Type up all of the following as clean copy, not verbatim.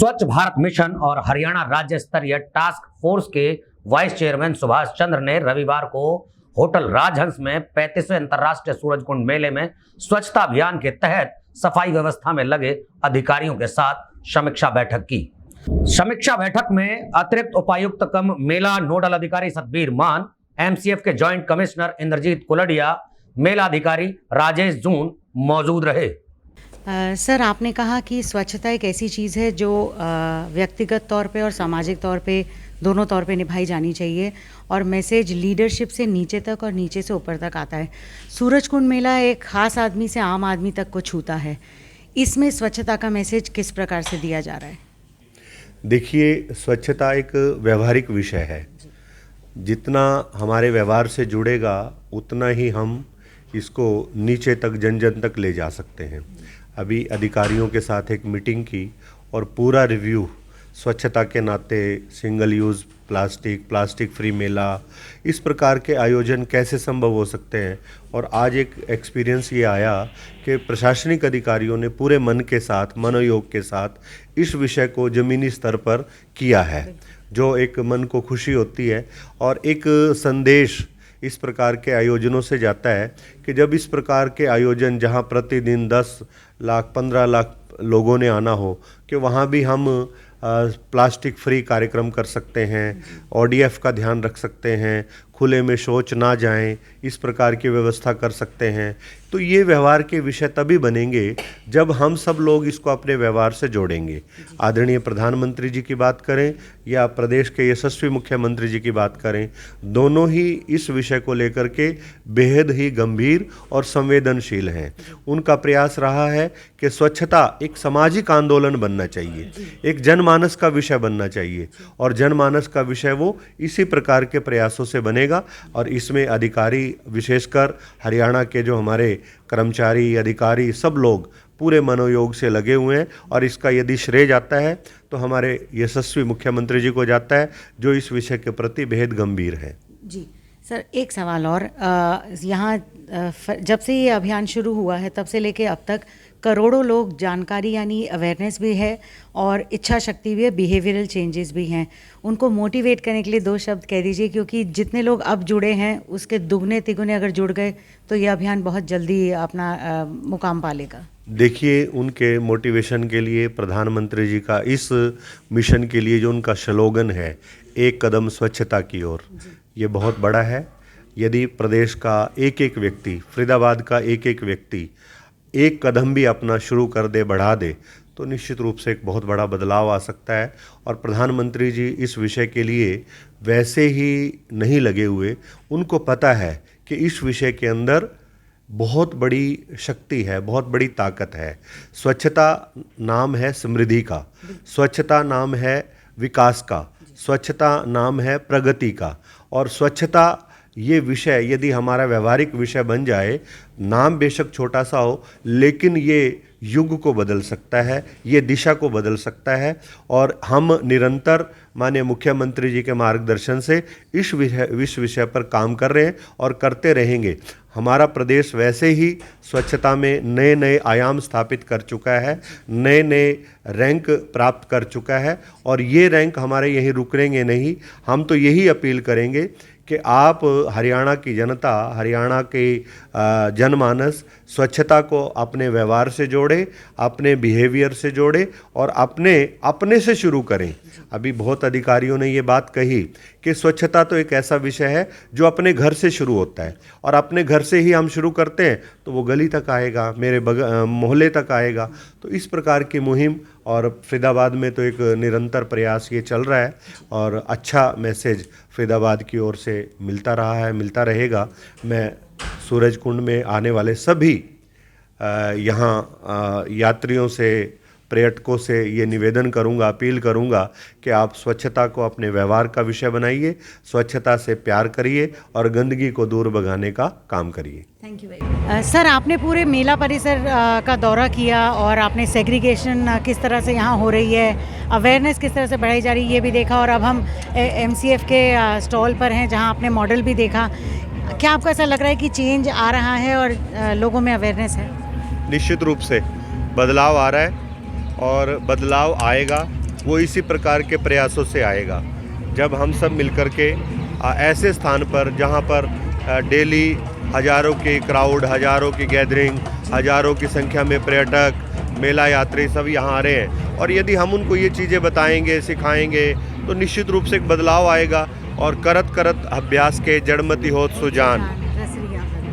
स्वच्छ भारत मिशन और हरियाणा राज्य स्तरीय टास्क फोर्स के वाइस चेयरमैन सुभाष चंद्र ने रविवार को होटल राजहंस में 35वें अंतर्राष्ट्रीय सूरजकुंड मेले में स्वच्छता अभियान के तहत सफाई व्यवस्था में लगे अधिकारियों के साथ समीक्षा बैठक की। समीक्षा बैठक में अतिरिक्त उपायुक्त कम मेला नोडल अधिकारी सतबीर मान, एमसीएफ के जॉइंट कमिश्नर इंद्रजीत कुलडिया, मेला अधिकारी राजेश जून मौजूद रहे। सर, आपने कहा कि स्वच्छता एक ऐसी चीज़ है जो व्यक्तिगत तौर पे और सामाजिक तौर पे दोनों तौर पे निभाई जानी चाहिए और मैसेज लीडरशिप से नीचे तक और नीचे से ऊपर तक आता है। सूरजकुंड मेला एक खास आदमी से आम आदमी तक को छूता है। इसमें स्वच्छता का मैसेज किस प्रकार से दिया जा रहा है? देखिए, स्वच्छता एक व्यवहारिक विषय है। जितना हमारे व्यवहार से जुड़ेगा उतना ही हम इसको नीचे तक जन जन तक ले जा सकते हैं। अभी अधिकारियों के साथ एक मीटिंग की और पूरा रिव्यू स्वच्छता के नाते सिंगल यूज़ प्लास्टिक फ्री मेला, इस प्रकार के आयोजन कैसे संभव हो सकते हैं। और आज एक एक्सपीरियंस ये आया कि प्रशासनिक अधिकारियों ने पूरे मन के साथ, मनोयोग के साथ इस विषय को ज़मीनी स्तर पर किया है, जो एक मन को खुशी होती है। और एक संदेश इस प्रकार के आयोजनों से जाता है कि जब इस प्रकार के आयोजन जहां प्रतिदिन 10 लाख 15 लाख लोगों ने आना हो, कि वहां भी हम प्लास्टिक फ्री कार्यक्रम कर सकते हैं, ओडीएफ का ध्यान रख सकते हैं, खुले में शौच ना जाएं, इस प्रकार की व्यवस्था कर सकते हैं। तो ये व्यवहार के विषय तभी बनेंगे जब हम सब लोग इसको अपने व्यवहार से जोड़ेंगे। आदरणीय प्रधानमंत्री जी की बात करें या प्रदेश के यशस्वी मुख्यमंत्री जी की बात करें, दोनों ही इस विषय को लेकर के बेहद ही गंभीर और संवेदनशील हैं। उनका प्रयास रहा है कि स्वच्छता एक सामाजिक आंदोलन बनना चाहिए, एक जनमानस का विषय बनना चाहिए, और जनमानस का विषय वो इसी प्रकार के प्रयासों से बनेगा। और इसमें अधिकारी, विशेषकर हरियाणा के जो हमारे कर्मचारी, अधिकारी, सब लोग पूरे मनोयोग से लगे हुए हैं। और इसका यदि श्रेय जाता है तो हमारे यशस्वी मुख्यमंत्री जी को जाता है, जो इस विषय के प्रति बेहद गंभीर हैं। जी सर, एक सवाल और, यहाँ जब से ये अभियान शुरू हुआ है तब से लेके अब तक करोड़ों लोग जानकारी यानी अवेयरनेस भी है और इच्छा शक्ति भी है, बिहेवियरल चेंजेस भी हैं। उनको मोटिवेट करने के लिए 2 शब्द कह दीजिए, क्योंकि जितने लोग अब जुड़े हैं उसके दुगने तिगुने अगर जुड़ गए तो ये अभियान बहुत जल्दी अपना मुकाम पा लेगा। देखिए, उनके मोटिवेशन के लिए प्रधानमंत्री जी का इस मिशन के लिए जो उनका स्लोगन है, एक कदम स्वच्छता की ओर, ये बहुत बड़ा है। यदि प्रदेश का एक एक व्यक्ति, फरीदाबाद का एक एक व्यक्ति एक कदम भी अपना शुरू कर दे, बढ़ा दे, तो निश्चित रूप से एक बहुत बड़ा बदलाव आ सकता है। और प्रधानमंत्री जी इस विषय के लिए वैसे ही नहीं लगे हुए, उनको पता है कि इस विषय के अंदर बहुत बड़ी शक्ति है, बहुत बड़ी ताकत है। स्वच्छता नाम है समृद्धि का, स्वच्छता नाम है विकास का, स्वच्छता नाम है प्रगति का। और स्वच्छता ये विषय यदि हमारा व्यवहारिक विषय बन जाए, नाम बेशक छोटा सा हो, लेकिन ये युग को बदल सकता है, ये दिशा को बदल सकता है। और हम निरंतर माननीय मुख्यमंत्री जी के मार्गदर्शन से इस विषय पर काम कर रहे हैं और करते रहेंगे। हमारा प्रदेश वैसे ही स्वच्छता में नए नए आयाम स्थापित कर चुका है, नए नए रैंक प्राप्त कर चुका है, और ये रैंक हमारे यहीं रुकेंगे नहीं। हम तो यही अपील करेंगे कि आप हरियाणा की जनता, हरियाणा के जनमानस स्वच्छता को अपने व्यवहार से जोड़े, अपने बिहेवियर से जोड़े और अपने से शुरू करें। अभी बहुत अधिकारियों ने ये बात कही कि स्वच्छता तो एक ऐसा विषय है जो अपने घर से शुरू होता है, और अपने घर से ही हम शुरू करते हैं तो वो गली तक आएगा, मेरे मोहल्ले तक आएगा। तो इस प्रकार की मुहिम, और फरीदाबाद में तो एक निरंतर प्रयास ये चल रहा है, और अच्छा मैसेज फरीदाबाद की ओर से मिलता रहा है, मिलता रहेगा। मैं सूरजकुंड में आने वाले सभी यहाँ यात्रियों से, पर्यटकों से ये निवेदन करूंगा, अपील करूंगा कि आप स्वच्छता को अपने व्यवहार का विषय बनाइए, स्वच्छता से प्यार करिए और गंदगी को दूर भगाने का काम करिए। Thank you very. सर, आपने पूरे मेला परिसर का दौरा किया और आपने सेग्रीगेशन किस तरह से यहाँ हो रही है, अवेयरनेस किस तरह से बढ़ाई जा रही है, ये भी देखा। और अब हम एमसीएफ के स्टॉल पर हैं जहाँ आपने मॉडल भी देखा। क्या आपको ऐसा लग रहा है कि चेंज आ रहा है और लोगों में अवेयरनेस है? निश्चित रूप से बदलाव आ रहा है और बदलाव आएगा। वो इसी प्रकार के प्रयासों से आएगा। जब हम सब मिलकर के ऐसे स्थान पर जहाँ पर डेली हज़ारों की क्राउड, हज़ारों की गैदरिंग, हज़ारों की संख्या में पर्यटक, मेला यात्री सब यहाँ आ रहे हैं, और यदि हम उनको ये चीज़ें बताएंगे, सिखाएंगे, तो निश्चित रूप से एक बदलाव आएगा। और करत करत अभ्यास के जड़मति होत सुजान,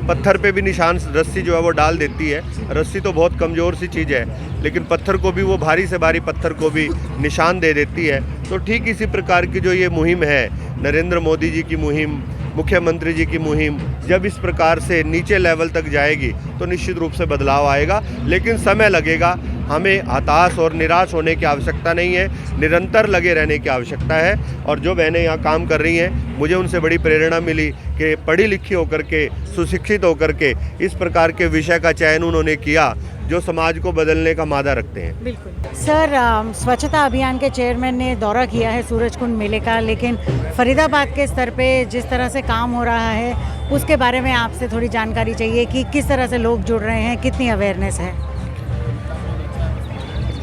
पत्थर पे भी निशान रस्सी जो है वो डाल देती है। रस्सी तो बहुत कमज़ोर सी चीज़ है, लेकिन पत्थर को भी, वो भारी से भारी पत्थर को भी निशान दे देती है। तो ठीक इसी प्रकार की जो ये मुहिम है, नरेंद्र मोदी जी की मुहिम, मुख्यमंत्री जी की मुहिम, जब इस प्रकार से नीचे लेवल तक जाएगी तो निश्चित रूप से बदलाव आएगा, लेकिन समय लगेगा। हमें हताश और निराश होने की आवश्यकता नहीं है, निरंतर लगे रहने की आवश्यकता है। और जो बहनें यहाँ काम कर रही हैं, मुझे उनसे बड़ी प्रेरणा मिली कि पढ़ी लिखी होकर के, सुशिक्षित होकर के इस प्रकार के विषय का चयन उन्होंने किया जो समाज को बदलने का मादा रखते हैं। बिल्कुल सर, स्वच्छता अभियान के चेयरमैन ने दौरा किया है सूरजकुंड मेले का, लेकिन फरीदाबाद के स्तर पे जिस तरह से काम हो रहा है उसके बारे में आपसे थोड़ी जानकारी चाहिए कि किस तरह से लोग जुड़ रहे हैं, कितनी अवेयरनेस है।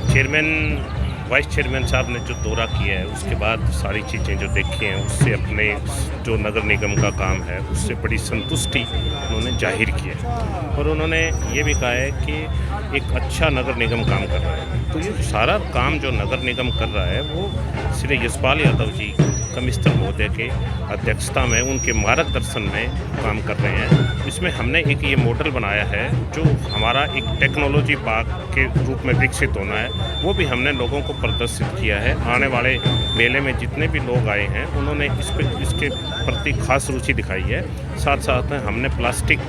चेयरमैन, वाइस चेयरमैन साहब ने जो दौरा किया है, उसके बाद सारी चीज़ें जो देखी हैं, उससे अपने जो नगर निगम का काम है उससे बड़ी संतुष्टि उन्होंने जाहिर की है। और उन्होंने ये भी कहा है कि एक अच्छा नगर निगम काम कर रहा है। तो ये सारा काम जो नगर निगम कर रहा है वो श्री यशपाल यादव जी कमिश्नर महोदय के अध्यक्षता में, उनके मार्गदर्शन में काम कर रहे हैं। इसमें हमने एक ये मॉडल बनाया है जो हमारा एक टेक्नोलॉजी पार्क के रूप में विकसित होना है, वो भी हमने लोगों को प्रदर्शित किया है। आने वाले मेले में जितने भी लोग आए हैं उन्होंने इसके प्रति खास रुचि दिखाई है। साथ साथ में हमने प्लास्टिक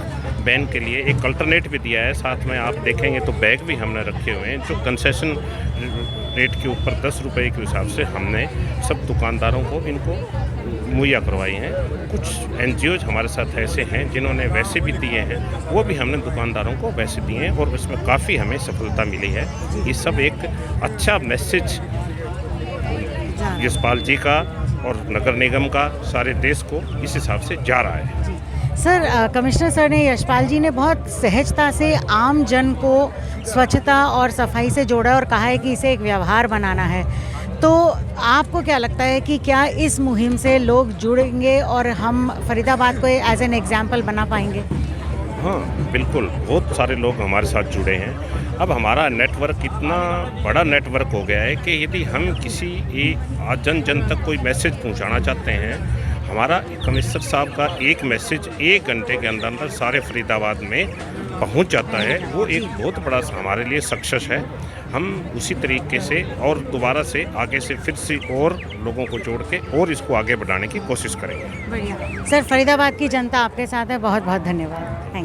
बैन के लिए एक अल्टरनेट भी दिया है। साथ में आप देखेंगे तो बैग भी हमने रखे हुए हैं जो कंसेशन रेट के ऊपर 10 रुपये के हिसाब से हमने सब दुकानदारों को इनको मुहैया करवाई हैं। कुछ एनजीओज हमारे साथ ऐसे हैं जिन्होंने वैसे भी दिए हैं, वो भी हमने दुकानदारों को वैसे दिए हैं और इसमें काफ़ी हमें सफलता मिली है। ये सब एक अच्छा मैसेज यशपाल जी का और नगर निगम का सारे देश को इस हिसाब से जा रहा है। सर, कमिश्नर सर ने, यशपाल जी ने बहुत सहजता से आम जन को स्वच्छता और सफाई से जोड़ा और कहा है कि इसे एक व्यवहार बनाना है। तो आपको क्या लगता है कि क्या इस मुहिम से लोग जुड़ेंगे और हम फरीदाबाद को एज एन एग्जाम्पल बना पाएंगे? हाँ बिल्कुल, बहुत सारे लोग हमारे साथ जुड़े हैं। अब हमारा नेटवर्क इतना बड़ा नेटवर्क हो गया है कि यदि हम किसी जन जन तक कोई मैसेज पहुंचाना चाहते हैं, हमारा कमिश्नर साहब का एक मैसेज 1 घंटे के अंदर अंदर सारे फरीदाबाद में पहुंच जाता है। वो एक बहुत बड़ा हमारे लिए सक्सेस है। हम उसी तरीके से और दोबारा से आगे से फिर से और लोगों को जोड़ के और इसको आगे बढ़ाने की कोशिश करेंगे। बढ़िया सर, फरीदाबाद की जनता आपके साथ है। बहुत बहुत धन्यवाद।